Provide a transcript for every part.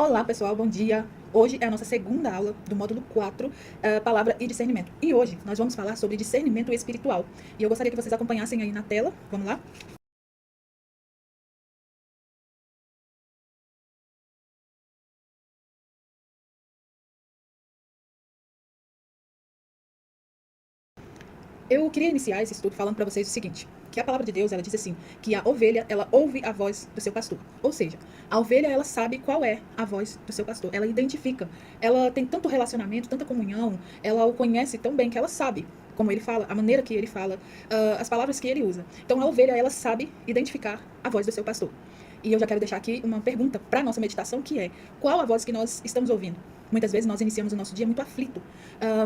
Olá pessoal, bom dia! Hoje é a nossa segunda aula do módulo 4, Palavra e Discernimento. E hoje nós vamos falar sobre discernimento espiritual. E eu gostaria que vocês acompanhassem aí na tela. Vamos lá? Eu queria iniciar esse estudo falando para vocês o seguinte, que a palavra de Deus, ela diz assim, que a ovelha, ela ouve a voz do seu pastor. Ou seja, a ovelha, ela sabe qual é a voz do seu pastor. Ela identifica. Ela tem tanto relacionamento, tanta comunhão, ela o conhece tão bem que ela sabe como ele fala, a maneira que ele fala, as palavras que ele usa. Então, a ovelha, ela sabe identificar a voz do seu pastor. E eu já quero deixar aqui uma pergunta para a nossa meditação, que é: qual a voz que nós estamos ouvindo? Muitas vezes nós iniciamos o nosso dia muito aflito,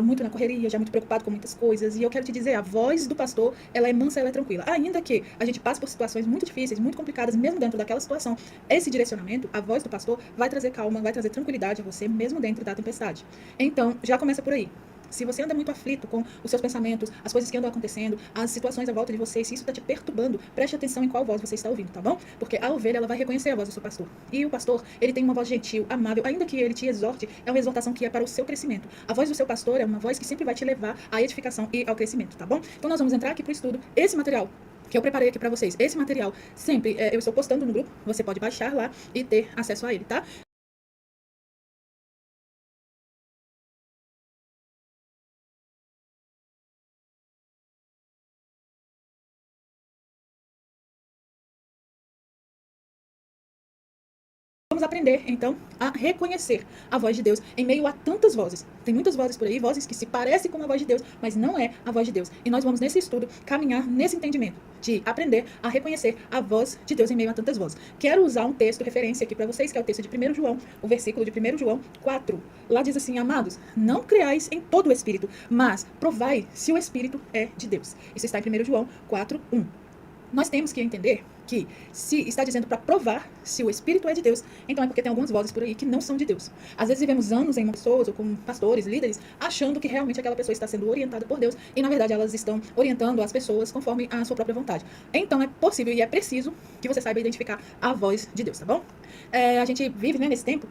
muito na correria, já muito preocupado com muitas coisas. E eu quero te dizer, a voz do pastor, ela é mansa, ela é tranquila. Ainda que a gente passe por situações muito difíceis, muito complicadas, mesmo dentro daquela situação, esse direcionamento, a voz do pastor, vai trazer calma, vai trazer tranquilidade a você, mesmo dentro da tempestade. Então, já começa por aí. Se você anda muito aflito com os seus pensamentos, as coisas que andam acontecendo, as situações à volta de você, se isso está te perturbando, preste atenção em qual voz você está ouvindo, tá bom? Porque a ovelha, ela vai reconhecer a voz do seu pastor. E o pastor, ele tem uma voz gentil, amável, ainda que ele te exorte, é uma exortação que é para o seu crescimento. A voz do seu pastor é uma voz que sempre vai te levar à edificação e ao crescimento, tá bom? Então nós vamos entrar aqui para o estudo. Esse material que eu preparei aqui para vocês, esse material sempre eu estou postando no grupo, você pode baixar lá e ter acesso a ele, tá? Vamos aprender, então, a reconhecer a voz de Deus em meio a tantas vozes. Tem muitas vozes por aí, vozes que se parecem com a voz de Deus, mas não é a voz de Deus. E nós vamos, nesse estudo, caminhar nesse entendimento de aprender a reconhecer a voz de Deus em meio a tantas vozes. Quero usar um texto, referência aqui para vocês, que é o texto de 1 João, o versículo de 1 João 4. Lá diz assim: amados, não creais em todo o Espírito, mas provai se o Espírito é de Deus. Isso está em 1 João 4, 1. Nós temos que entender que, se está dizendo para provar se o Espírito é de Deus, então é porque tem algumas vozes por aí que não são de Deus. Às vezes vivemos anos em pessoas, ou com pastores, líderes, achando que realmente aquela pessoa está sendo orientada por Deus, e na verdade elas estão orientando as pessoas conforme a sua própria vontade. Então é possível e é preciso que você saiba identificar a voz de Deus, tá bom? A gente vive, né, nesse tempo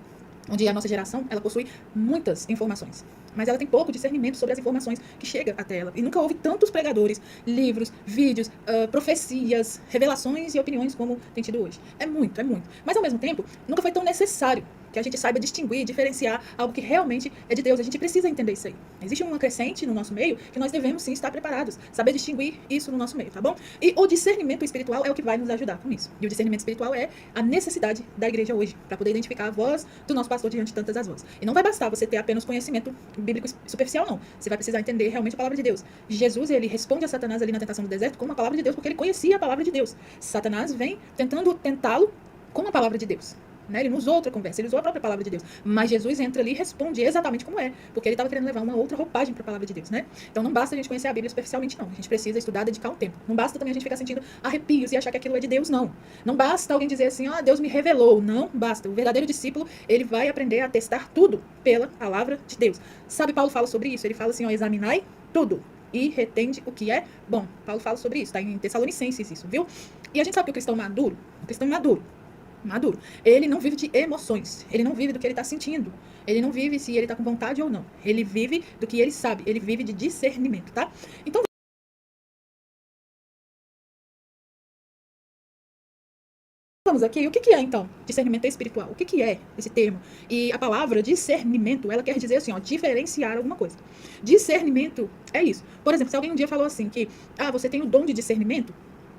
onde a nossa geração, ela possui muitas informações, mas ela tem pouco discernimento sobre as informações que chegam até ela. E nunca houve tantos pregadores, livros, vídeos, profecias, revelações e opiniões como tem tido hoje. É muito, é muito. Mas, ao mesmo tempo, nunca foi tão necessário que a gente saiba distinguir, diferenciar algo que realmente é de Deus. A gente precisa entender isso aí. Existe uma crescente no nosso meio que nós devemos sim estar preparados, saber distinguir isso no nosso meio, tá bom? E o discernimento espiritual é o que vai nos ajudar com isso. E o discernimento espiritual é a necessidade da igreja hoje, para poder identificar a voz do nosso pastor diante de tantas as vozes. E não vai bastar você ter apenas conhecimento bíblico superficial, não. Você vai precisar entender realmente a palavra de Deus. Jesus, ele responde a Satanás ali na tentação do deserto com a palavra de Deus, porque ele conhecia a palavra de Deus. Satanás vem tentando tentá-lo com a palavra de Deus. Né? Ele não usou outra conversa, ele usou a própria palavra de Deus. Mas Jesus entra ali e responde exatamente como é, porque ele estava querendo levar uma outra roupagem para a palavra de Deus, né? Então não basta a gente conhecer a Bíblia superficialmente, não. A gente precisa estudar, dedicar um tempo. Não basta também a gente ficar sentindo arrepios e achar que aquilo é de Deus, não. Não basta alguém dizer assim, Deus me revelou. Não basta. O verdadeiro discípulo, ele vai aprender a testar tudo pela palavra de Deus. Sabe, Paulo fala sobre isso? Ele fala assim, examinai tudo e retende o que é bom. Paulo fala sobre isso, está em Tessalonicenses isso, viu? E a gente sabe que o cristão maduro, ele não vive de emoções, ele não vive do que ele está sentindo, ele não vive se ele está com vontade ou não, ele vive do que ele sabe, ele vive de discernimento, tá? Então, vamos aqui, o que é então discernimento espiritual? O que é esse termo? E a palavra discernimento, ela quer dizer assim, diferenciar alguma coisa. Discernimento é isso. Por exemplo, se alguém um dia falou assim que, você tem o dom de discernimento,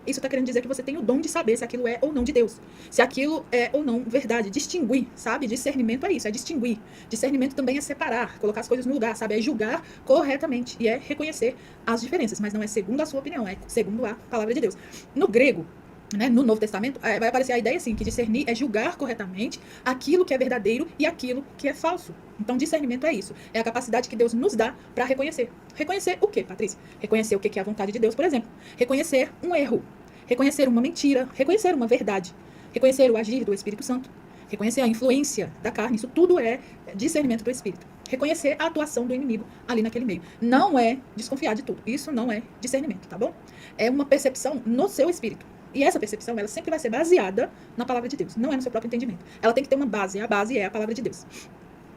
isso está querendo dizer que você tem o dom de saber se aquilo é ou não de Deus. Se aquilo é ou não verdade. Distinguir, sabe? Discernimento é isso, é distinguir. Discernimento também é separar, colocar as coisas no lugar, sabe? É julgar corretamente e é reconhecer as diferenças. Mas não é segundo a sua opinião, é segundo a palavra de Deus. No grego, né, no Novo Testamento, vai aparecer a ideia assim, que discernir é julgar corretamente aquilo que é verdadeiro e aquilo que é falso. Então, discernimento é isso. É a capacidade que Deus nos dá para reconhecer. Reconhecer o quê, Patrícia? Reconhecer o que é a vontade de Deus, por exemplo. Reconhecer um erro. Reconhecer uma mentira. Reconhecer uma verdade. Reconhecer o agir do Espírito Santo. Reconhecer a influência da carne. Isso tudo é discernimento do Espírito. Reconhecer a atuação do inimigo ali naquele meio. Não é desconfiar de tudo. Isso não é discernimento, tá bom? É uma percepção no seu espírito. E essa percepção, ela sempre vai ser baseada na palavra de Deus, não é no seu próprio entendimento. Ela tem que ter uma base, a base é a palavra de Deus.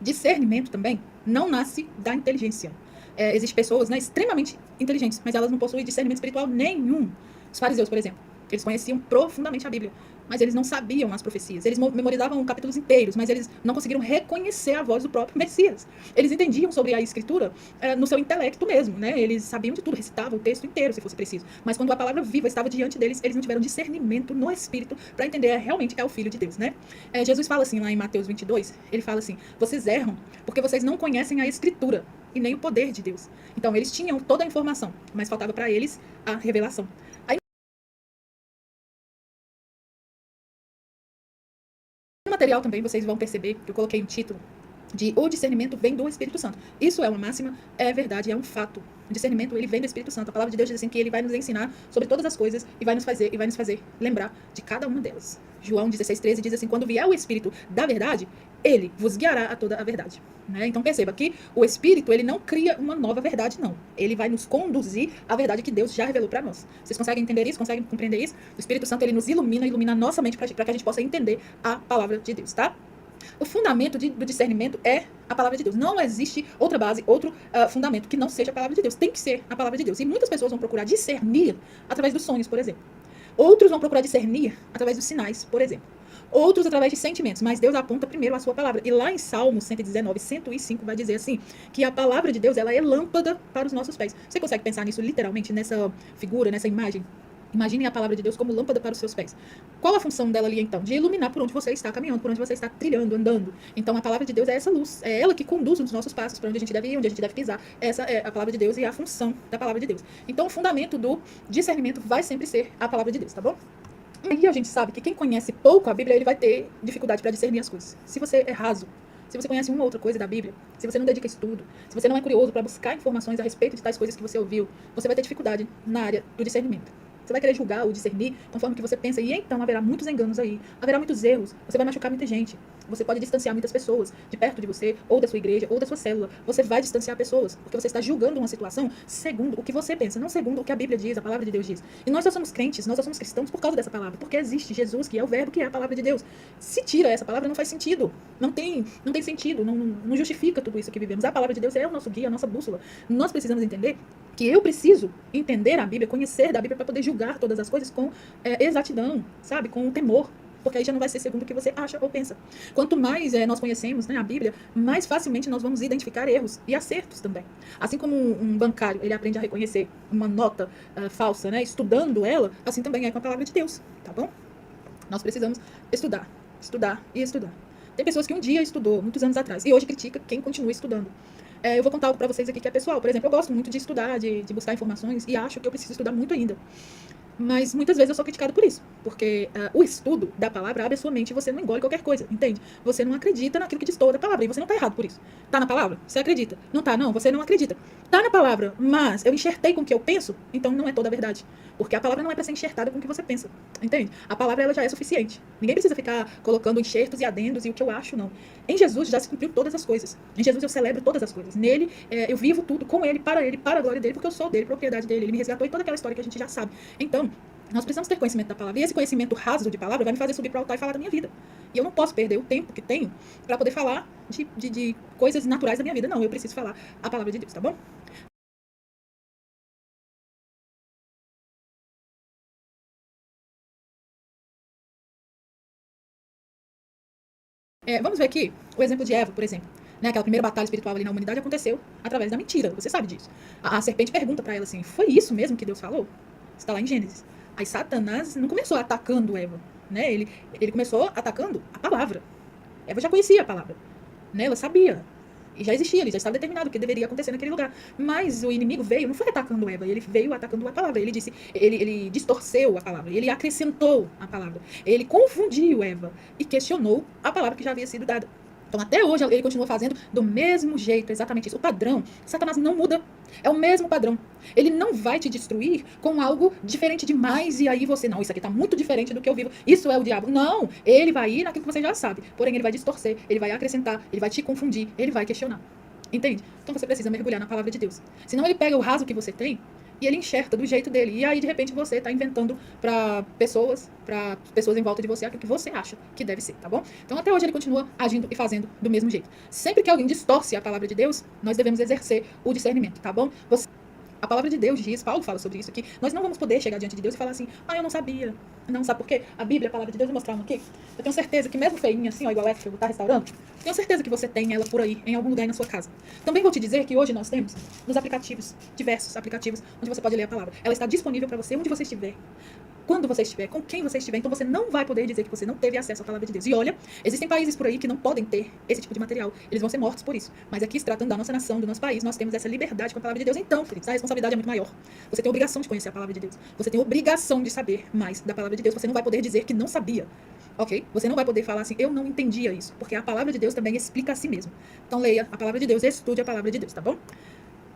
Discernimento também não nasce da inteligência. Existem pessoas, né, extremamente inteligentes, mas elas não possuem discernimento espiritual nenhum. Os fariseus, por exemplo, eles conheciam profundamente a Bíblia, mas eles não sabiam as profecias. Eles memorizavam capítulos inteiros, mas eles não conseguiram reconhecer a voz do próprio Messias. Eles entendiam sobre a Escritura no seu intelecto mesmo, né? Eles sabiam de tudo, recitavam o texto inteiro, se fosse preciso. Mas quando a palavra viva estava diante deles, eles não tiveram discernimento no Espírito para entender realmente é o Filho de Deus, né? Jesus fala assim lá em Mateus 22, ele fala assim, vocês erram porque vocês não conhecem a Escritura e nem o poder de Deus. Então, eles tinham toda a informação, mas faltava para eles a revelação. No material também vocês vão perceber que eu coloquei um título de o discernimento vem do Espírito Santo. Isso é uma máxima, é verdade, é um fato. O discernimento, ele vem do Espírito Santo. A palavra de Deus diz assim que ele vai nos ensinar sobre todas as coisas e vai nos fazer lembrar de cada uma delas. João 16:13 diz assim, quando vier o Espírito da verdade, ele vos guiará a toda a verdade. Né? Então perceba que o Espírito, ele não cria uma nova verdade, não. Ele vai nos conduzir à verdade que Deus já revelou para nós. Vocês conseguem entender isso? Conseguem compreender isso? O Espírito Santo, ele nos ilumina a nossa mente para que a gente possa entender a palavra de Deus, tá? O fundamento do discernimento é a palavra de Deus. Não existe outra base, outro fundamento que não seja a palavra de Deus. Tem que ser a palavra de Deus. E muitas pessoas vão procurar discernir através dos sonhos, por exemplo. Outros vão procurar discernir através dos sinais, por exemplo. Outros através de sentimentos. Mas Deus aponta primeiro a sua palavra. E lá em Salmo 119, 105, vai dizer assim, que a palavra de Deus, ela é lâmpada para os nossos pés. Você consegue pensar nisso literalmente, nessa figura, nessa imagem? Imaginem a palavra de Deus como lâmpada para os seus pés. Qual a função dela ali, então? De iluminar por onde você está caminhando, por onde você está trilhando, andando. Então, a palavra de Deus é essa luz. É ela que conduz os nossos passos para onde a gente deve ir, onde a gente deve pisar. Essa é a palavra de Deus e a função da palavra de Deus. Então, o fundamento do discernimento vai sempre ser a palavra de Deus, tá bom? E a gente sabe que quem conhece pouco a Bíblia, ele vai ter dificuldade para discernir as coisas. Se você é raso, se você conhece uma outra coisa da Bíblia, se você não dedica estudo, se você não é curioso para buscar informações a respeito de tais coisas que você ouviu, você vai ter dificuldade na área do discernimento. Você vai querer julgar ou discernir conforme que você pensa, e então haverá muitos enganos aí, haverá muitos erros, você vai machucar muita gente, você pode distanciar muitas pessoas de perto de você, ou da sua igreja, ou da sua célula. Você vai distanciar pessoas, porque você está julgando uma situação segundo o que você pensa, não segundo o que a Bíblia diz, a palavra de Deus diz. E nós só somos crentes, nós só somos cristãos por causa dessa palavra, porque existe Jesus, que é o verbo, que é a palavra de Deus. Se tira essa palavra, não faz sentido, não tem sentido, não justifica tudo isso que vivemos. A palavra de Deus é o nosso guia, a nossa bússola. Nós precisamos entender que eu preciso entender a Bíblia, conhecer da Bíblia para poder julgar todas as coisas com exatidão, sabe? Com temor. Porque aí já não vai ser segundo o que você acha ou pensa. Quanto mais nós conhecemos, né, a Bíblia, mais facilmente nós vamos identificar erros e acertos também. Assim como um bancário, ele aprende a reconhecer uma nota falsa, né, estudando ela, assim também é com a palavra de Deus, tá bom? Nós precisamos estudar e estudar. Tem pessoas que um dia estudou, muitos anos atrás, e hoje critica quem continua estudando. Eu vou contar algo para vocês aqui que é pessoal. Por exemplo, eu gosto muito de estudar, de buscar informações, e acho que eu preciso estudar muito ainda. Mas muitas vezes eu sou criticado por isso, porque o estudo da palavra abre a sua mente e você não engole qualquer coisa, entende? Você não acredita naquilo que diz toda a palavra, e você não está errado por isso. Tá na palavra? Você acredita. Não tá, não, você não acredita. Tá na palavra, mas eu enxertei com o que eu penso, então não é toda a verdade. Porque a palavra não é para ser enxertada com o que você pensa, entende? A palavra, ela já é suficiente. Ninguém precisa ficar colocando enxertos e adendos e o que eu acho, não. Em Jesus já se cumpriu todas as coisas. Em Jesus eu celebro todas as coisas. Nele eu vivo tudo com ele, para a glória dele, porque eu sou dele, propriedade dele. Ele me resgatou e toda aquela história que a gente já sabe. Então, nós precisamos ter conhecimento da palavra. E esse conhecimento raso de palavra vai me fazer subir para o altar e falar da minha vida. E eu não posso perder o tempo que tenho para poder falar de coisas naturais da minha vida. Não, eu preciso falar a palavra de Deus, tá bom? Vamos ver aqui o exemplo de Eva, por exemplo. Né, aquela primeira batalha espiritual ali na humanidade aconteceu através da mentira. Você sabe disso. A serpente pergunta para ela assim, foi isso mesmo que Deus falou? Está lá em Gênesis. Aí Satanás não começou atacando Eva, né? Ele começou atacando a palavra. Eva já conhecia a palavra, né? Ela sabia. E já existia, ele já estava determinado o que deveria acontecer naquele lugar. Mas o inimigo veio, não foi atacando Eva, ele veio atacando a palavra. Ele distorceu a palavra, ele acrescentou a palavra. Ele confundiu Eva e questionou a palavra que já havia sido dada. Então, até hoje, ele continua fazendo do mesmo jeito, exatamente isso. O padrão, Satanás não muda. É o mesmo padrão. Ele não vai te destruir com algo diferente demais e aí você, não, isso aqui está muito diferente do que eu vivo. Isso é o diabo. Não, ele vai ir naquilo que você já sabe. Porém, ele vai distorcer, ele vai acrescentar, ele vai te confundir, ele vai questionar. Entende? Então, você precisa mergulhar na palavra de Deus. Senão, ele pega o raso que você tem e ele enxerta do jeito dele. E aí, de repente, você está inventando para pessoas em volta de você, aquilo que você acha que deve ser, tá bom? Então, até hoje ele continua agindo e fazendo do mesmo jeito. Sempre que alguém distorce a palavra de Deus, nós devemos exercer o discernimento, tá bom? A palavra de Deus diz, Paulo fala sobre isso aqui, nós não vamos poder chegar diante de Deus e falar assim, eu não sabia. Não, sabe por quê? A Bíblia, a palavra de Deus, vai mostrar uma aqui. Eu tenho certeza que mesmo feinha, assim, igual essa que eu vou estar restaurando, tenho certeza que você tem ela por aí, em algum lugar aí na sua casa. Também vou te dizer que hoje nós temos nos aplicativos, diversos aplicativos, onde você pode ler a palavra. Ela está disponível para você onde você estiver. Quando você estiver, com quem você estiver, então você não vai poder dizer que você não teve acesso à palavra de Deus. E olha, existem países por aí que não podem ter esse tipo de material. Eles vão ser mortos por isso. Mas aqui, se tratando da nossa nação, do nosso país, nós temos essa liberdade com a palavra de Deus. Então, queridos, a responsabilidade é muito maior. Você tem a obrigação de conhecer a palavra de Deus. Você tem a obrigação de saber mais da palavra de Deus. Você não vai poder dizer que não sabia. Ok? Você não vai poder falar assim, eu não entendia isso. Porque a palavra de Deus também explica a si mesmo. Então, leia a palavra de Deus, estude a palavra de Deus, tá bom?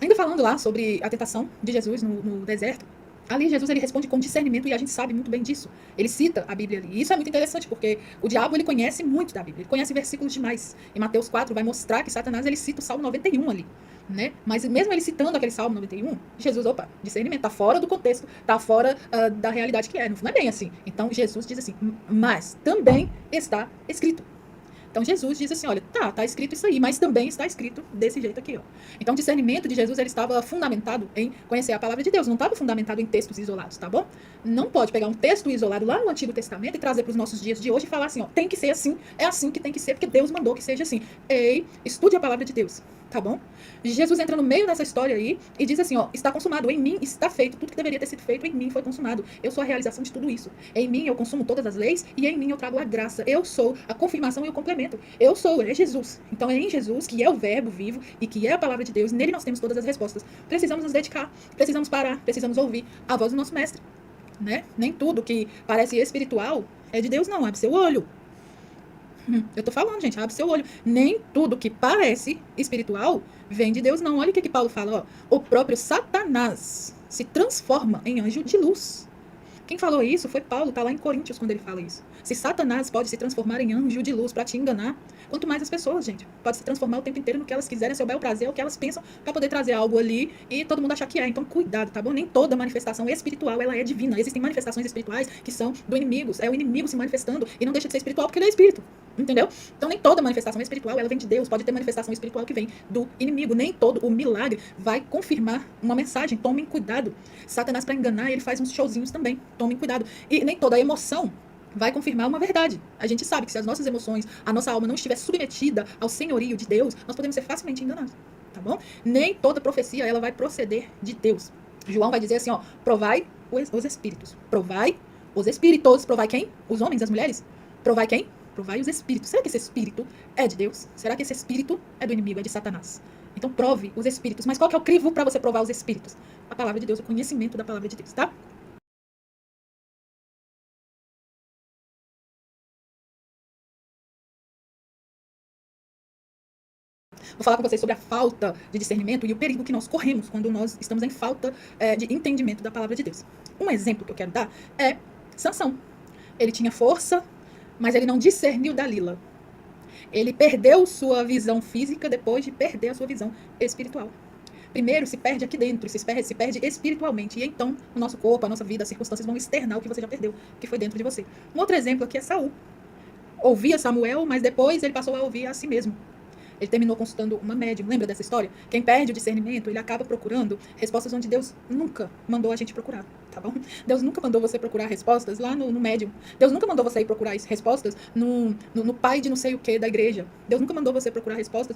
Ainda falando lá sobre a tentação de Jesus no deserto, ali Jesus ele responde com discernimento e a gente sabe muito bem disso. Ele cita a Bíblia ali. E isso é muito interessante porque o diabo ele conhece muito da Bíblia. Ele conhece versículos demais. Em Mateus 4 vai mostrar que Satanás ele cita o Salmo 91 ali, né? Mas mesmo ele citando aquele Salmo 91, Jesus, discernimento, tá fora do contexto, tá fora da realidade que é. Não é bem assim. Então Jesus diz assim, mas também está escrito. Então Jesus diz assim, olha, tá escrito isso aí, mas também está escrito desse jeito aqui, ó. Então o discernimento de Jesus, ele estava fundamentado em conhecer a palavra de Deus, não estava fundamentado em textos isolados, tá bom? Não pode pegar um texto isolado lá no Antigo Testamento e trazer para os nossos dias de hoje e falar assim, ó, tem que ser assim, é assim que tem que ser, porque Deus mandou que seja assim. Ei, estude a palavra de Deus, tá bom? Jesus entra no meio dessa história aí e diz assim, ó, está consumado, em mim está feito, tudo que deveria ter sido feito em mim foi consumado. Eu sou a realização de tudo isso. Em mim eu consumo todas as leis e em mim eu trago a graça. Eu sou a confirmação e o complemento. Eu sou, é Jesus. Então é em Jesus que é o verbo vivo e que é a palavra de Deus. Nele nós temos todas as respostas. Precisamos nos dedicar, precisamos parar, precisamos ouvir a voz do nosso mestre, né? Nem tudo que parece espiritual é de Deus não, abre seu olho. Eu tô falando, gente, abre seu olho. Nem tudo que parece espiritual vem de Deus, não. Olha o que Paulo fala, ó. O próprio Satanás se transforma em anjo de luz. Quem falou isso foi Paulo, tá lá em Coríntios quando ele fala isso. Se Satanás pode se transformar em anjo de luz para te enganar, quanto mais as pessoas, gente. Pode se transformar o tempo inteiro no que elas quiserem, seu bel prazer, o que elas pensam, para poder trazer algo ali e todo mundo achar que é. Então, cuidado, tá bom? Nem toda manifestação espiritual, ela é divina. Existem manifestações espirituais que são do inimigo. É o inimigo se manifestando e não deixa de ser espiritual porque ele é espírito. Entendeu? Então, nem toda manifestação espiritual, ela vem de Deus. Pode ter manifestação espiritual que vem do inimigo. Nem todo o milagre vai confirmar uma mensagem. Tomem cuidado. Satanás, para enganar, ele faz uns showzinhos também. Tomem cuidado. E nem toda emoção vai confirmar uma verdade. A gente sabe que se as nossas emoções, a nossa alma não estiver submetida ao senhorio de Deus, nós podemos ser facilmente enganados, tá bom? Nem toda profecia ela vai proceder de Deus. João vai dizer assim, ó, provai os espíritos. Provai os espíritos. Provai quem? Os homens, as mulheres. Provai quem? Provai os espíritos. Será que esse espírito é de Deus? Será que esse espírito é do inimigo, é de Satanás? Então prove os espíritos. Mas qual que é o crivo para você provar os espíritos? A palavra de Deus, o conhecimento da palavra de Deus, tá? Vou falar com vocês sobre a falta de discernimento e o perigo que nós corremos quando nós estamos em falta de entendimento da palavra de Deus. Um exemplo que eu quero dar é Sansão. Ele tinha força, mas ele não discerniu Dalila. Ele perdeu sua visão física depois de perder a sua visão espiritual. Primeiro se perde aqui dentro, se perde espiritualmente. E então o nosso corpo, a nossa vida, as circunstâncias vão externar o que você já perdeu, que foi dentro de você. Um outro exemplo aqui é Saul. Ouvia Samuel, mas depois ele passou a ouvir a si mesmo. Ele terminou consultando uma médium. Lembra dessa história? Quem perde o discernimento, ele acaba procurando respostas onde Deus nunca mandou a gente procurar, tá bom? Deus nunca mandou você procurar respostas lá no médium. Deus nunca mandou você ir procurar respostas no pai de não sei o que da igreja. Deus nunca mandou você procurar respostas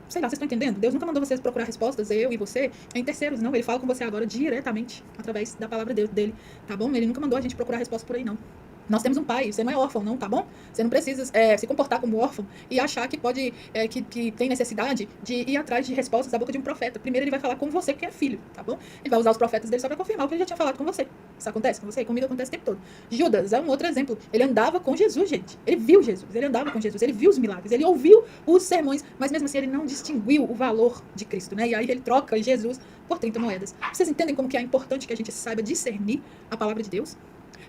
sei lá, vocês estão entendendo? Deus nunca mandou você procurar respostas, eu e você, em terceiros, não. Ele fala com você agora diretamente, através da palavra dele, tá bom? Ele nunca mandou a gente procurar respostas por aí, não. Nós temos um pai, você não é órfão, não, tá bom? Você não precisa se comportar como órfão e achar que pode, que tem necessidade de ir atrás de respostas da boca de um profeta. Primeiro ele vai falar com você, que é filho, tá bom? Ele vai usar os profetas dele só para confirmar o que ele já tinha falado com você. Isso acontece com você? Comigo acontece o tempo todo. Judas é um outro exemplo. Ele andava com Jesus, gente. Ele viu Jesus, ele andava com Jesus, ele viu os milagres, ele ouviu os sermões, mas mesmo assim ele não distinguiu o valor de Cristo, né? E aí ele troca Jesus por 30 moedas. Vocês entendem como que é importante que a gente saiba discernir a palavra de Deus?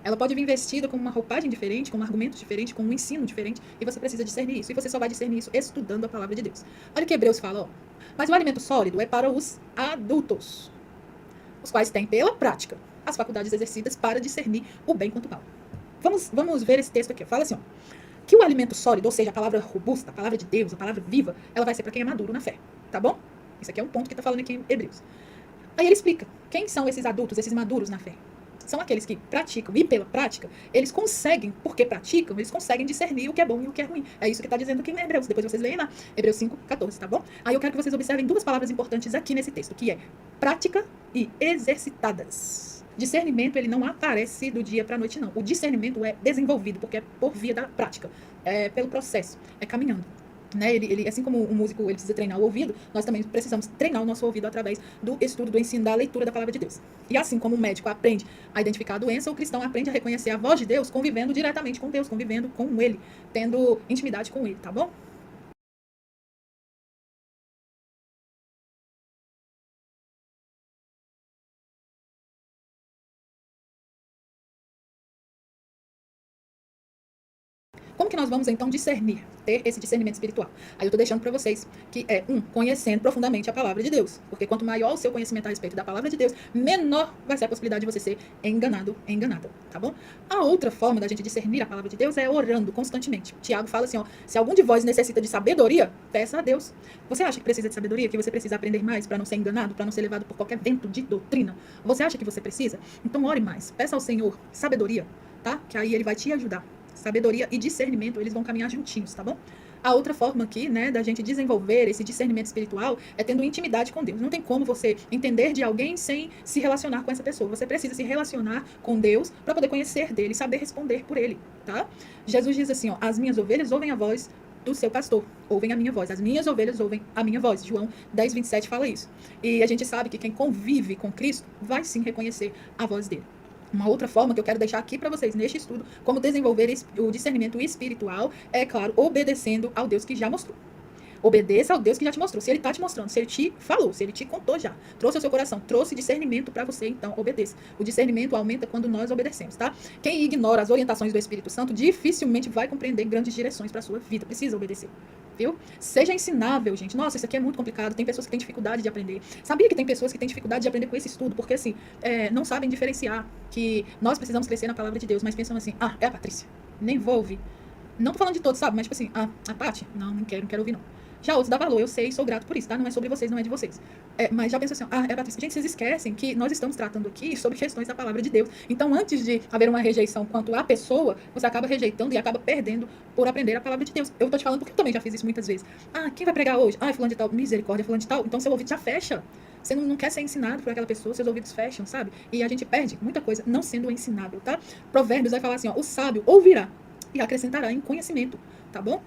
Ela pode vir vestida com uma roupagem diferente, com um argumento diferente, com um ensino diferente, e você precisa discernir isso. E você só vai discernir isso estudando a palavra de Deus. Olha o que Hebreus fala, ó. Mas o alimento sólido é para os adultos. os quais têm pela prática as faculdades exercidas para discernir o bem quanto o mal. Vamos ver esse texto aqui. Fala assim, ó, que o alimento sólido, ou seja, a palavra robusta, a palavra de Deus, a palavra viva, ela vai ser para quem é maduro na fé, tá bom? Isso aqui é um ponto que está falando aqui em Hebreus. Aí ele explica, quem são esses adultos, esses maduros na fé? São aqueles que praticam, e pela prática, eles conseguem, porque praticam, eles conseguem discernir o que é bom e o que é ruim. É isso que está dizendo aqui em Hebreus. Depois vocês leem lá, Hebreus 5:14, tá bom? Aí eu quero que vocês observem duas palavras importantes aqui nesse texto, que é prática e exercitadas. Discernimento, ele não aparece do dia para a noite, não. O discernimento é desenvolvido, porque é por via da prática, é pelo processo, é caminhando. Né? Ele, assim como o músico ele precisa treinar o ouvido, nós também precisamos treinar o nosso ouvido através do estudo, do ensino, da leitura da palavra de Deus. E assim como o médico aprende a identificar a doença, o cristão aprende a reconhecer a voz de Deus, convivendo diretamente com Deus, convivendo com Ele, tendo intimidade com Ele, tá bom? Como que nós vamos, então, discernir, ter esse discernimento espiritual? Aí eu estou deixando para vocês que é, conhecendo profundamente a palavra de Deus. Porque quanto maior o seu conhecimento a respeito da palavra de Deus, menor vai ser a possibilidade de você ser enganado, enganada, tá bom? A outra forma da gente discernir a palavra de Deus é orando constantemente. Tiago fala assim, ó, se algum de vós necessita de sabedoria, peça a Deus. Você acha que precisa de sabedoria? Que você precisa aprender mais para não ser enganado, para não ser levado por qualquer vento de doutrina? Você acha que você precisa? Então ore mais, peça ao Senhor sabedoria, tá? Que aí ele vai te ajudar. Sabedoria e discernimento, eles vão caminhar juntinhos, tá bom? A outra forma aqui, né, da gente desenvolver esse discernimento espiritual é tendo intimidade com Deus. Não tem como você entender de alguém sem se relacionar com essa pessoa. Você precisa se relacionar com Deus para poder conhecer dele, saber responder por ele, tá? Jesus diz assim, ó, as minhas ovelhas ouvem a voz do seu pastor, ouvem a minha voz. As minhas ovelhas ouvem a minha voz. João 10:27 fala isso. E a gente sabe que quem convive com Cristo vai sim reconhecer a voz dele. Uma outra forma que eu quero deixar aqui para vocês neste estudo, como desenvolver o discernimento espiritual, é, claro, obedecendo ao Deus que já mostrou. Obedeça ao Deus que já te mostrou. Se ele está te mostrando, se ele te falou, se ele te contou já, trouxe ao seu coração, trouxe discernimento para você, então obedeça. O discernimento aumenta quando nós obedecemos, tá? Quem ignora as orientações do Espírito Santo dificilmente vai compreender grandes direções para a sua vida. Precisa obedecer. Viu? Seja ensinável, gente. Nossa, isso aqui é muito complicado. Tem pessoas que têm dificuldade de aprender. Sabia que tem pessoas que têm dificuldade de aprender com esse estudo? Porque, assim, não sabem diferenciar que nós precisamos crescer na palavra de Deus, mas pensam assim, é a Patrícia. Nem vou ouvir. Não tô falando de todos, sabe? Mas, tipo assim, a Paty? Não quero ouvir, não. Já outros dá valor, eu sei, sou grato por isso, tá? Não é sobre vocês, não é de vocês. Mas já penso assim, é a Patrícia. Gente, vocês esquecem que nós estamos tratando aqui sobre questões da palavra de Deus. Então, antes de haver uma rejeição quanto à pessoa, você acaba rejeitando e acaba perdendo por aprender a palavra de Deus. Eu tô te falando porque eu também já fiz isso muitas vezes. Quem vai pregar hoje? Fulano de tal, misericórdia, fulano de tal. Então, seu ouvido já fecha. Você não quer ser ensinado por aquela pessoa, seus ouvidos fecham, sabe? E a gente perde muita coisa não sendo ensinável, tá? Provérbios vai falar assim, ó, o sábio ouvirá e acrescentará em conhecimento, tá bom?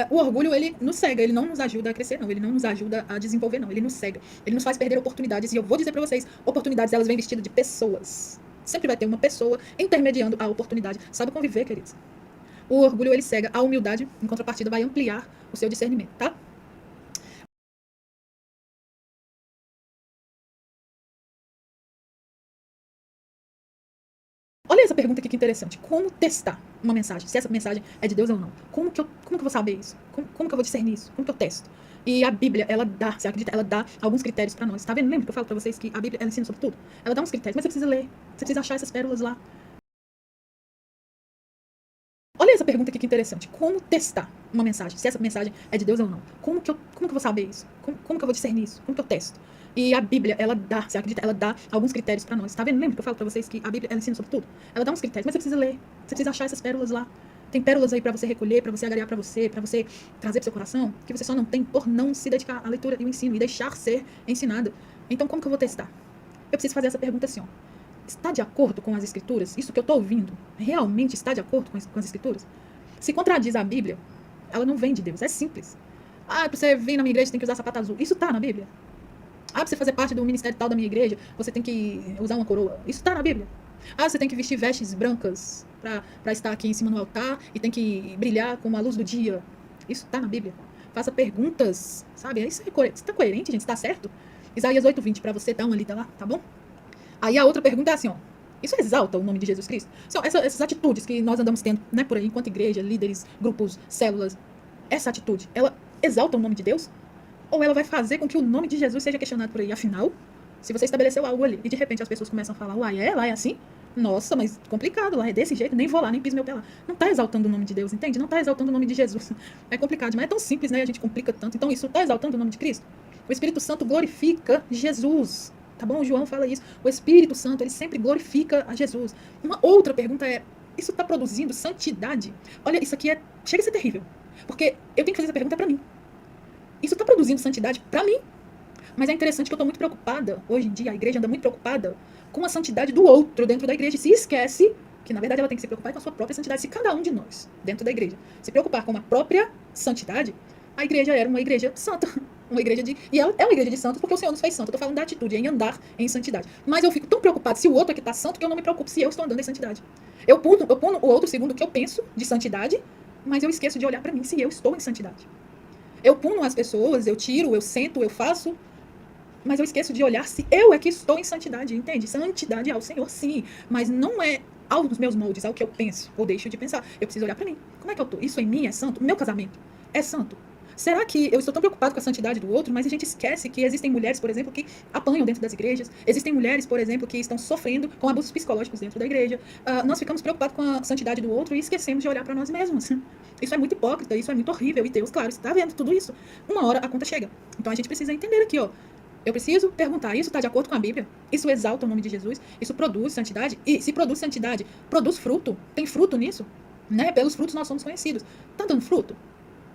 O orgulho, ele nos cega, ele não nos ajuda a crescer, não. Ele não nos ajuda a desenvolver, não. Ele nos cega. Ele nos faz perder oportunidades. E eu vou dizer pra vocês, oportunidades, elas vêm vestidas de pessoas. Sempre vai ter uma pessoa intermediando a oportunidade. Sabe conviver, queridos? O orgulho, ele cega. A humildade, em contrapartida, vai ampliar o seu discernimento, tá? Olha essa pergunta aqui que interessante. Como testar uma mensagem? Se essa mensagem é de Deus ou não? Como que eu vou saber isso? Como que eu vou discernir isso? Como que eu testo? E a Bíblia, ela dá, você acredita? Ela dá alguns critérios pra nós. Tá vendo? Lembra que eu falo pra vocês que a Bíblia, ela ensina sobre tudo? Ela dá uns critérios, mas você precisa ler. Você precisa achar essas pérolas lá. Olha essa pergunta aqui que interessante. Como testar uma mensagem? Se essa mensagem é de Deus ou não? Como que eu vou saber isso? Como que eu vou discernir isso? Como que eu testo? E a Bíblia, ela dá, você acredita? Ela dá alguns critérios pra nós. Tá vendo? Lembra que eu falo pra vocês que a Bíblia, ela ensina sobre tudo? Ela dá uns critérios, mas você precisa ler. Você precisa achar essas pérolas lá. Tem pérolas aí pra você recolher, pra você agregar pra você trazer pro seu coração, que você só não tem por não se dedicar à leitura e ao ensino e deixar ser ensinado. Então, como que eu vou testar? Eu preciso fazer essa pergunta assim, ó. Está de acordo com as escrituras? Isso que eu tô ouvindo, realmente está de acordo com as escrituras? Se contradiz a Bíblia, ela não vem de Deus. É simples. Pra você vir na minha igreja, você tem que usar sapato azul. Isso tá na Bíblia. Pra você fazer parte do ministério tal da minha igreja, você tem que usar uma coroa. Isso tá na Bíblia. Você tem que vestir vestes brancas para estar aqui em cima no altar e tem que brilhar com a luz do dia. Isso tá na Bíblia. Faça perguntas, sabe? Isso tá coerente, gente? Está certo? Isaías 8:20, para você dar uma lida lá, tá bom? Aí a outra pergunta é assim, ó. Isso exalta o nome de Jesus Cristo? São essas atitudes que nós andamos tendo, né, por aí, enquanto igreja, líderes, grupos, células. Essa atitude, ela exalta o nome de Deus? Ou ela vai fazer com que o nome de Jesus seja questionado por aí? Afinal, Se você estabeleceu algo ali e de repente as pessoas começam a falar, uai, lá é assim? Nossa, mas complicado, lá é desse jeito, nem vou lá, nem piso meu pé lá. Não está exaltando o nome de Deus, entende? Não está exaltando o nome de Jesus. É complicado, mas é tão simples, né? A gente complica tanto. Então isso está exaltando o nome de Cristo? O Espírito Santo glorifica Jesus. Tá bom? O João fala isso. O Espírito Santo, ele sempre glorifica a Jesus. Uma outra pergunta é, isso está produzindo santidade? Olha, isso aqui chega a ser terrível. Porque eu tenho que fazer essa pergunta para mim. Isso está produzindo santidade para mim? Mas é interessante que eu estou muito preocupada, hoje em dia a igreja anda muito preocupada com a santidade do outro dentro da igreja e se esquece que, na verdade, ela tem que se preocupar com a sua própria santidade. Se cada um de nós, dentro da igreja, se preocupar com a própria santidade, a igreja era uma igreja santa. Uma igreja e ela é uma igreja de santos porque o Senhor nos fez santo. Eu estou falando da atitude, em andar em santidade. Mas eu fico tão preocupado se o outro aqui está santo que eu não me preocupo se eu estou andando em santidade. Eu puno o outro segundo o que eu penso de santidade, mas eu esqueço de olhar para mim se eu estou em santidade. Eu puno as pessoas, eu tiro, eu sento, eu faço, mas eu esqueço de olhar se eu é que estou em santidade, entende? Santidade é ao Senhor, sim, mas não é aos meus moldes, ao que eu penso ou deixo de pensar. Eu preciso olhar para mim. Como é que eu estou? Isso em mim é santo? Meu casamento é santo? Será que eu estou tão preocupado com a santidade do outro, mas a gente esquece que existem mulheres, por exemplo, que apanham dentro das igrejas, existem mulheres, por exemplo, que estão sofrendo com abusos psicológicos dentro da igreja. Nós ficamos preocupados com a santidade do outro e esquecemos de olhar para nós mesmos. Isso é muito hipócrita, isso é muito horrível, e Deus, claro, está vendo tudo isso. Uma hora a conta chega. Então a gente precisa entender aqui, ó. Eu preciso perguntar, isso está de acordo com a Bíblia? Isso exalta o nome de Jesus? Isso produz santidade? E se produz santidade, produz fruto? Tem fruto nisso? Né? Pelos frutos nós somos conhecidos. Está dando fruto?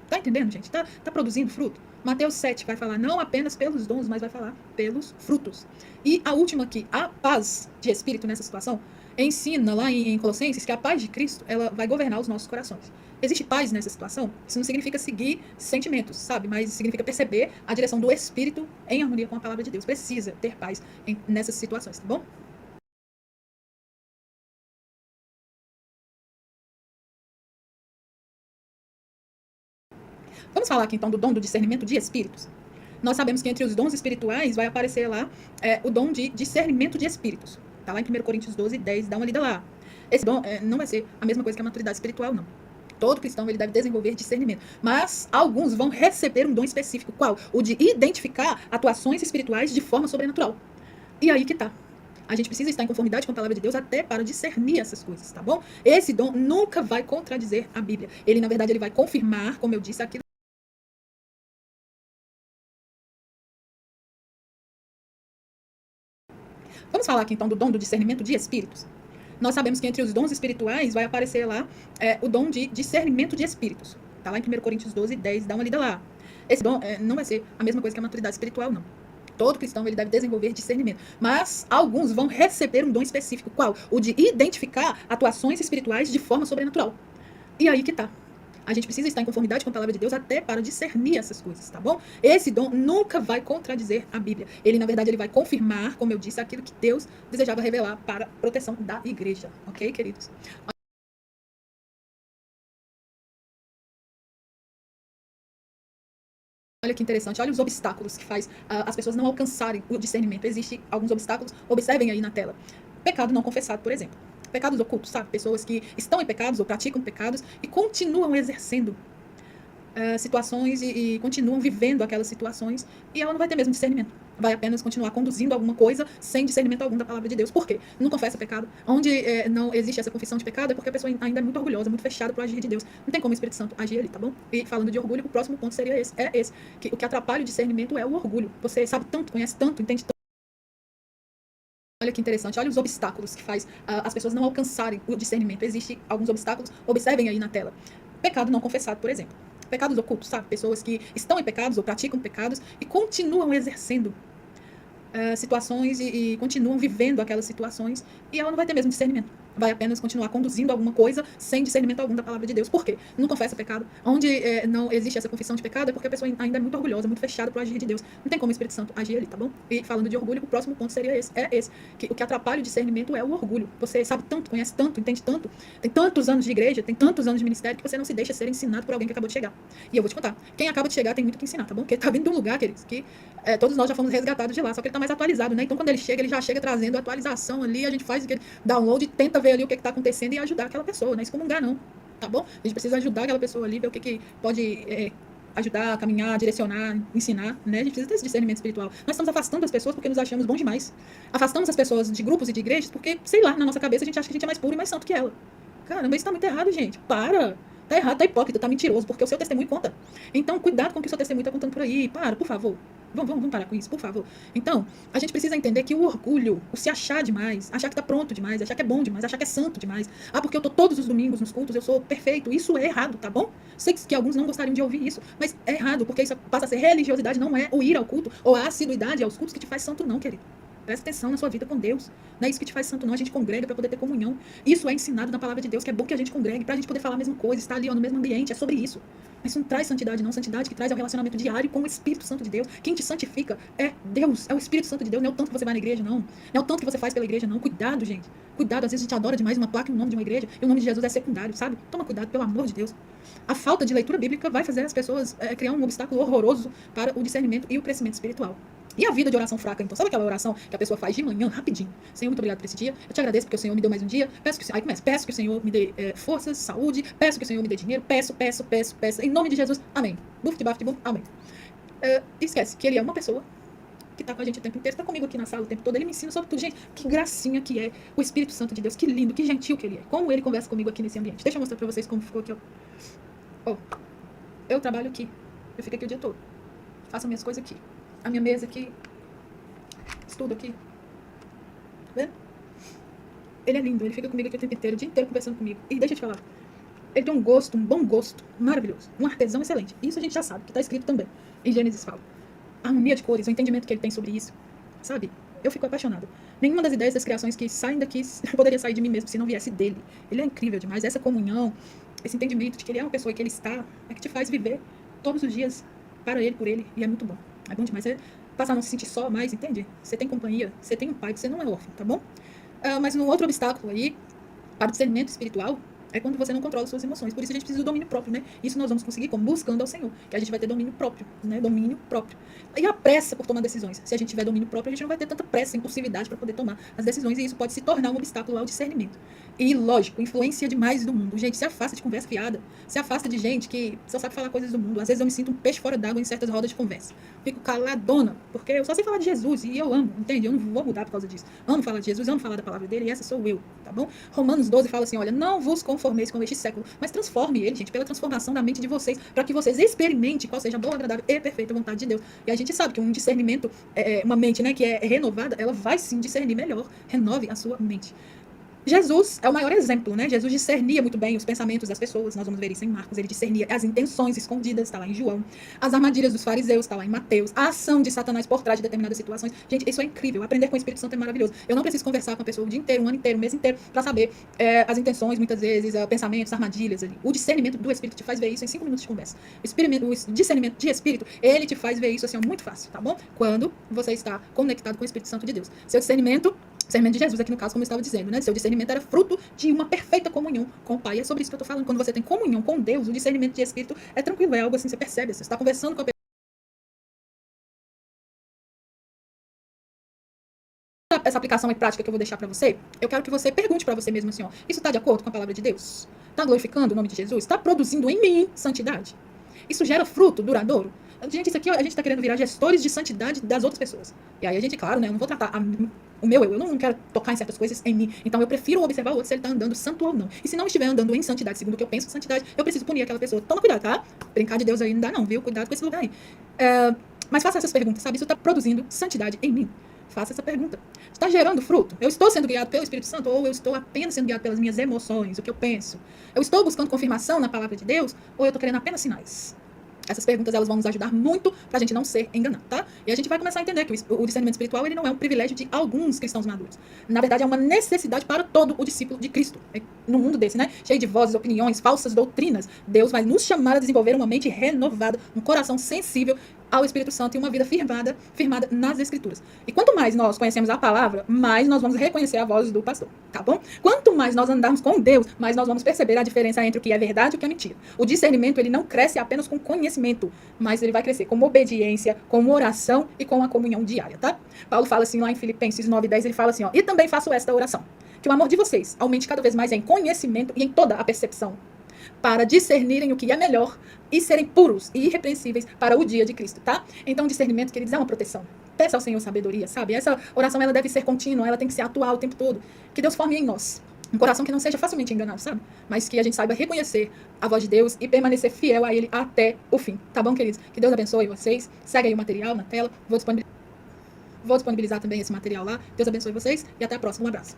Tá entendendo, gente? Tá produzindo fruto? Mateus 7 vai falar não apenas pelos dons, mas vai falar pelos frutos. E a última aqui, a paz de espírito nessa situação, ensina lá em Colossenses que a paz de Cristo, ela vai governar os nossos corações. Existe paz nessa situação? Isso não significa seguir sentimentos, sabe? Mas significa perceber a direção do Espírito em harmonia com a palavra de Deus. Precisa ter paz nessas situações, tá bom? Vamos falar aqui então do dom do discernimento de espíritos. Nós sabemos que entre os dons espirituais vai aparecer lá o dom de discernimento de espíritos. Está lá em 1 Coríntios 12, 10, dá uma lida lá. Esse dom não vai ser a mesma coisa que a maturidade espiritual, não. Todo cristão ele deve desenvolver discernimento. Mas alguns vão receber um dom específico. Qual? O de identificar atuações espirituais de forma sobrenatural. E aí que tá. A gente precisa estar em conformidade com a palavra de Deus até para discernir essas coisas, tá bom? Esse dom nunca vai contradizer a Bíblia. Ele, na verdade, ele vai confirmar, como eu disse, aquilo. Vamos falar aqui então do dom do discernimento de espíritos. Nós sabemos que entre os dons espirituais vai aparecer lá o dom de discernimento de espíritos. Está lá em 1 Coríntios 12, 10, dá uma lida lá. Esse dom não vai ser a mesma coisa que a maturidade espiritual, não. Todo cristão ele deve desenvolver discernimento. Mas alguns vão receber um dom específico. Qual? O de identificar atuações espirituais de forma sobrenatural. E aí que tá. A gente precisa estar em conformidade com a palavra de Deus até para discernir essas coisas, tá bom? Esse dom nunca vai contradizer a Bíblia. Ele, na verdade, ele vai confirmar, como eu disse, aquilo que Deus desejava revelar para a proteção da igreja. Ok, queridos? Olha que interessante, olha os obstáculos que faz as pessoas não alcançarem o discernimento. Existem alguns obstáculos, observem aí na tela. Pecado não confessado, por exemplo. Pecados ocultos, sabe? Pessoas que estão em pecados ou praticam pecados e continuam exercendo situações e continuam vivendo aquelas situações e ela não vai ter mesmo discernimento. Vai apenas continuar conduzindo alguma coisa sem discernimento algum da palavra de Deus. Por quê? Não confessa pecado. Onde não existe essa confissão de pecado é porque a pessoa ainda é muito orgulhosa, muito fechada para o agir de Deus. Não tem como o Espírito Santo agir ali, tá bom? E falando de orgulho, o próximo ponto seria esse. Que o que atrapalha o discernimento é o orgulho. Você sabe tanto, conhece tanto, entende tanto. Olha que interessante, olha os obstáculos que faz as pessoas não alcançarem o discernimento. Existem alguns obstáculos, observem aí na tela. Pecado não confessado, por exemplo. Pecados ocultos, sabe? Pessoas que estão em pecados ou praticam pecados e continuam exercendo situações e continuam vivendo aquelas situações e ela não vai ter mesmo discernimento. Vai apenas continuar conduzindo alguma coisa sem discernimento algum da palavra de Deus. Por quê? Não confessa pecado. Onde não existe essa confissão de pecado é porque a pessoa ainda é muito orgulhosa, muito fechada para o agir de Deus. Não tem como o Espírito Santo agir ali, tá bom? E falando de orgulho, o próximo ponto seria esse. Que o que atrapalha o discernimento é o orgulho. Você sabe tanto, conhece tanto, entende tanto, tem tantos anos de igreja, tem tantos anos de ministério que você não se deixa ser ensinado por alguém que acabou de chegar. E eu vou te contar, quem acaba de chegar tem muito que ensinar, tá bom? Porque tá vindo de um lugar, queridos, que todos nós já fomos resgatados de lá, só que ele tá mais atualizado, né? Então quando ele já chega trazendo a atualização ali, a gente faz aquele download, tenta ver ali o que tá acontecendo e ajudar aquela pessoa, não é excomungar não, tá bom? A gente precisa ajudar aquela pessoa ali, ver o que pode ajudar, caminhar, direcionar, ensinar, né? A gente precisa ter esse discernimento espiritual. Nós estamos afastando as pessoas porque nos achamos bom demais. Afastamos as pessoas de grupos e de igrejas porque, sei lá, na nossa cabeça a gente acha que a gente é mais puro e mais santo que ela. Caramba, isso tá muito errado, gente. Para! Tá errado, tá hipócrita, tá mentiroso, porque o seu testemunho conta. Então, cuidado com o que o seu testemunho tá contando por aí. Para, por favor. Vamos parar com isso, por favor. Então, a gente precisa entender que o orgulho, o se achar demais, achar que tá pronto demais, achar que é bom demais, achar que é santo demais. Ah, porque eu tô todos os domingos nos cultos, eu sou perfeito. Isso é errado, tá bom? Sei que alguns não gostariam de ouvir isso, mas é errado, porque isso passa a ser religiosidade, não é o ir ao culto ou a assiduidade aos cultos que te faz santo, não, querido. Presta atenção na sua vida com Deus. Não é isso que te faz santo, não. A gente congrega para poder ter comunhão. Isso é ensinado na palavra de Deus, que é bom que a gente congregue, para a gente poder falar a mesma coisa, estar ali no mesmo ambiente. É sobre isso. Mas isso não traz santidade, não. Santidade que traz é o relacionamento diário com o Espírito Santo de Deus. Quem te santifica é Deus, é o Espírito Santo de Deus. Não é o tanto que você vai na igreja, não. Não é o tanto que você faz pela igreja, não. Cuidado, gente. Cuidado. Às vezes a gente adora demais uma placa e um nome de uma igreja, e o nome de Jesus é secundário, sabe? Toma cuidado, pelo amor de Deus. A falta de leitura bíblica vai fazer as pessoas criar um obstáculo horroroso para o discernimento e o crescimento espiritual. E a vida de oração fraca, então? Sabe aquela oração que a pessoa faz de manhã, rapidinho? Senhor, muito obrigado por esse dia. Eu te agradeço porque o Senhor me deu mais um dia. Peço que o Senhor me dê forças, saúde. Peço que o Senhor me dê dinheiro. Peço. Em nome de Jesus. Amém. Buf, amém. Esquece que ele é uma pessoa que está com a gente o tempo inteiro. Está comigo aqui na sala o tempo todo. Ele me ensina sobre tudo. Gente, que gracinha que é o Espírito Santo de Deus. Que lindo, que gentil que ele é. Como ele conversa comigo aqui nesse ambiente. Deixa eu mostrar para vocês como ficou aqui, ó. Eu trabalho aqui. Eu fico aqui o dia todo. Faço minhas coisas aqui. A minha mesa aqui. Estudo aqui. Tá vendo? Ele é lindo. Ele fica comigo aqui o tempo inteiro, o dia inteiro conversando comigo. E deixa eu te falar. Ele tem um gosto, um bom gosto, maravilhoso. Um artesão excelente. Isso a gente já sabe, que está escrito também. Em Gênesis fala. A harmonia de cores, o entendimento que ele tem sobre isso. Sabe? Eu fico apaixonada. Nenhuma das ideias das criações que saem daqui poderia sair de mim mesmo se não viesse dele. Ele é incrível demais. Essa comunhão, esse entendimento de que ele é uma pessoa e que ele está, é que te faz viver todos os dias para ele, por ele. E é muito bom. É bom demais. Você passar a não se sentir só mais, entende? Você tem companhia, você tem um pai, você não é órfão, tá bom? Mas um outro obstáculo aí, para o discernimento espiritual, é quando você não controla suas emoções. Por isso a gente precisa do domínio próprio, né? Isso nós vamos conseguir como? Buscando ao Senhor. Que a gente vai ter domínio próprio, né? Domínio próprio. E a pressa por tomar decisões. Se a gente tiver domínio próprio, a gente não vai ter tanta pressa, impulsividade para poder tomar as decisões. E isso pode se tornar um obstáculo ao discernimento. E, lógico, influencia demais do mundo. Gente, se afasta de conversa fiada. Se afasta de gente que só sabe falar coisas do mundo. Às vezes eu me sinto um peixe fora d'água em certas rodas de conversa. Fico caladona, porque eu só sei falar de Jesus. E eu amo, entende? Eu não vou mudar por causa disso. Amo falar de Jesus, amo falar da palavra dele. E essa sou eu, tá bom? Romanos 12 fala assim, olha, não vos conformeis com este século, mas transforme ele, gente, pela transformação da mente de vocês, para que vocês experimentem qual seja a boa, agradável e perfeita vontade de Deus. E a gente sabe que um discernimento, uma mente, né, que é renovada, ela vai sim discernir melhor. Renove a sua mente. Jesus é o maior exemplo, né? Jesus discernia muito bem os pensamentos das pessoas, nós vamos ver isso em Marcos, ele discernia as intenções escondidas, está lá em João, as armadilhas dos fariseus, está lá em Mateus, a ação de Satanás por trás de determinadas situações. Gente, isso é incrível, aprender com o Espírito Santo é maravilhoso. Eu não preciso conversar com a pessoa o dia inteiro, um ano inteiro, um mês inteiro, para saber as intenções, muitas vezes, pensamentos, armadilhas ali. O discernimento do Espírito te faz ver isso em 5 minutos de conversa. O discernimento de Espírito, ele te faz ver isso assim, muito fácil, tá bom? Quando você está conectado com o Espírito Santo de Deus. Seu discernimento de Jesus aqui no caso, como eu estava dizendo, né? Seu discernimento era fruto de uma perfeita comunhão com o Pai. É sobre isso que eu estou falando. Quando você tem comunhão com Deus, o discernimento de Espírito é tranquilo, é algo assim, você percebe. Você está conversando com a pessoa. Essa aplicação em prática que eu vou deixar para você, eu quero que você pergunte para você mesmo assim, ó, isso está de acordo com a palavra de Deus? Está glorificando o nome de Jesus? Está produzindo em mim santidade? Isso gera fruto duradouro? Gente, isso aqui a gente está querendo virar gestores de santidade das outras pessoas. E aí a gente, claro, né, eu não vou tratar o meu eu não quero tocar em certas coisas em mim. Então eu prefiro observar o outro se ele está andando santo ou não. E se não estiver andando em santidade, segundo o que eu penso, santidade, eu preciso punir aquela pessoa. Toma cuidado, tá? Brincar de Deus aí não dá não, viu? Cuidado com esse lugar aí. Mas faça essas perguntas, sabe? Isso está produzindo santidade em mim. Faça essa pergunta. Está gerando fruto? Eu estou sendo guiado pelo Espírito Santo ou eu estou apenas sendo guiado pelas minhas emoções, o que eu penso? Eu estou buscando confirmação na palavra de Deus ou eu estou querendo apenas sinais? Essas perguntas elas vão nos ajudar muito para a gente não ser enganado, tá? E a gente vai começar a entender que o discernimento espiritual ele não é um privilégio de alguns cristãos maduros. Na verdade, é uma necessidade para todo o discípulo de Cristo. No mundo desse, né? Cheio de vozes, opiniões, falsas doutrinas, Deus vai nos chamar a desenvolver uma mente renovada, um coração sensível ao Espírito Santo e uma vida firmada nas Escrituras. E quanto mais nós conhecemos a palavra, mais nós vamos reconhecer a voz do pastor, tá bom? Quanto mais nós andarmos com Deus, mais nós vamos perceber a diferença entre o que é verdade e o que é mentira. O discernimento, ele não cresce apenas com conhecimento, mas ele vai crescer com obediência, com oração e com a comunhão diária, tá? Paulo fala assim lá em Filipenses 9:10, ele fala assim, ó, e também faço esta oração, que o amor de vocês aumente cada vez mais em conhecimento e em toda a percepção, para discernirem o que é melhor e serem puros e irrepreensíveis para o dia de Cristo, tá? Então, discernimento, queridos, é uma proteção. Peça ao Senhor sabedoria, sabe? Essa oração, ela deve ser contínua, ela tem que ser atual o tempo todo. Que Deus forme em nós um coração que não seja facilmente enganado, sabe? Mas que a gente saiba reconhecer a voz de Deus e permanecer fiel a Ele até o fim. Tá bom, queridos? Que Deus abençoe vocês. Segue aí o material na tela. Vou disponibilizar também esse material lá. Deus abençoe vocês e até a próxima. Um abraço.